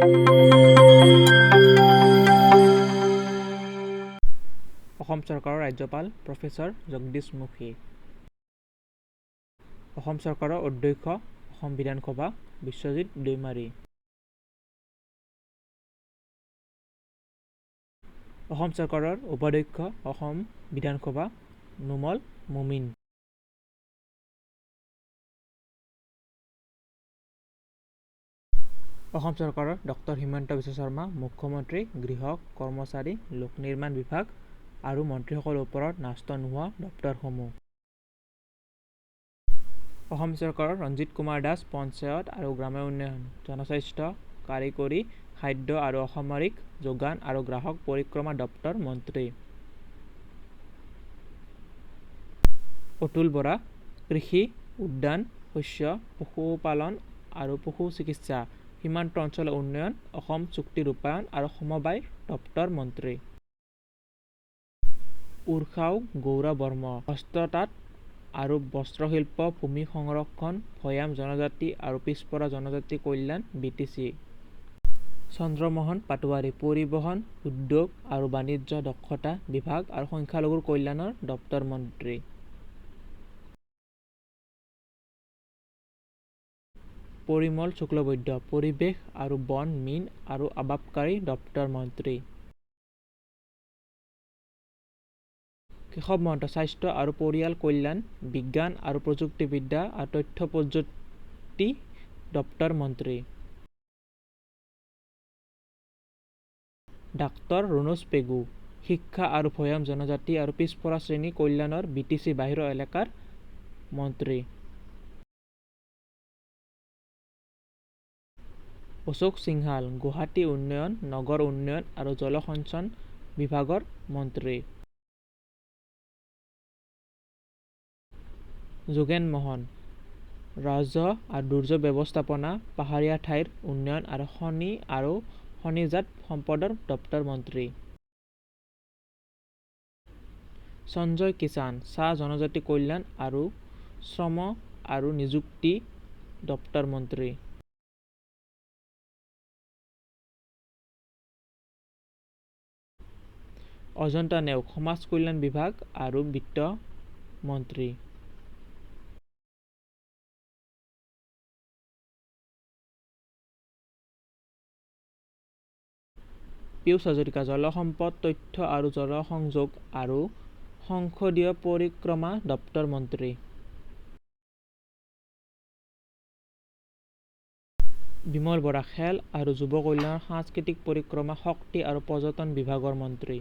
অসম চৰকাৰৰ ৰাজ্যপাল প্ৰফেচৰ জগদীশ মুখী। অসম চৰকাৰৰ অধ্যক্ষ অসম বিধানসভা বিশ্বজিৎ দৈমাৰী। অসম চৰকাৰৰ উপাধ্যক্ষ অসম বিধানসভা নুমল মুমিন। অসম চৰকাৰৰ ডক্টৰ হিমন্ত বিশ্ব শৰ্মা মুখ্যমন্ত্ৰী, গৃহ, কৰ্মচাৰী, লোক নিৰ্মাণ বিভাগ আৰু মন্ত্ৰীসকলৰ ওপৰত ন্যস্ত নোহোৱা দপ্তৰসমূহ। অসম চৰকাৰৰ ৰঞ্জিত কুমাৰ দাস পঞ্চায়ত আৰু গ্ৰাম্য উন্নয়ন, জনস্বাস্থ্য, কাৰিকৰী, খাদ্য আৰু অসামৰিক যোগান আৰু গ্ৰাহক পৰিক্ৰমা দপ্তৰ মন্ত্ৰী। অতুল বৰা কৃষি, উদ্যান, শস্য, পশুপালন আৰু পশু চিকিৎসা, সীমান্ত অঞ্চল উন্নয়ন, অসম চুক্তি ৰূপায়ণ আৰু সমবায় দপ্তৰ মন্ত্ৰী। উৰ্খাও গৌৰা বৰ্ম হস্ততাঁত আৰু বস্ত্ৰশিল্প, ভূমি সংৰক্ষণ, ভৈয়াম জনজাতি আৰু পিছপৰা জনজাতি কল্যাণ BTC। চন্দ্ৰমোহন পাটোৱাৰী পৰিবহণ, উদ্যোগ আৰু বাণিজ্য দক্ষতা বিভাগ আৰু সংখ্যালঘুৰ কল্যাণৰ দপ্তৰ মন্ত্ৰী। পৰিমল শুক্লবৈদ্য পৰিৱেশ আৰু বন, মীন আৰু আৱাসকাৰী দপ্তৰ মন্ত্ৰী। কেশৱ মহন্ত স্বাস্থ্য আৰু পৰিয়াল কল্যাণ, বিজ্ঞান আৰু প্ৰযুক্তিবিদ্যা আৰু তথ্য প্ৰযুক্তি দপ্তৰ মন্ত্ৰী। ডাক্তৰ ৰুনুজ পেগু শিক্ষা আৰু ভৈয়াম জনজাতি আৰু পিছপৰা শ্ৰেণী কল্যাণৰ BTC বাহিৰৰ এলেকাৰ মন্ত্ৰী। অশোক সিংহাল গুৱাহাটী উন্নয়ন, নগৰ উন্নয়ন আৰু জলসঞ্চন বিভাগৰ মন্ত্ৰী। যোগেন মোহন ৰাজহ আৰু দুৰ্যোগ ব্যৱস্থাপনা, পাহাৰীয়া ঠাইৰ উন্নয়ন আৰু খনি আৰু খনিজাত সম্পদৰ দপ্তৰ মন্ত্ৰী। সঞ্জয় কিষাণ চাহ জনজাতি কল্যাণ আৰু শ্ৰম আৰু নিযুক্তি দপ্তৰ মন্ত্ৰী। অজন্তা নেওগ সমাজ কল্যাণ বিভাগ আৰু বিত্ত মন্ত্ৰী। পীয়ুষ হাজৰিকা জলসম্পদ, তথ্য আৰু জলসংযোগ আৰু সংসদীয় পৰিক্ৰমা দপ্তৰ মন্ত্ৰী। বিমল বৰা খেল আৰু যুৱ কল্যাণ, সাংস্কৃতিক পৰিক্ৰমা, শক্তি আৰু পৰ্যটন বিভাগৰ মন্ত্ৰী।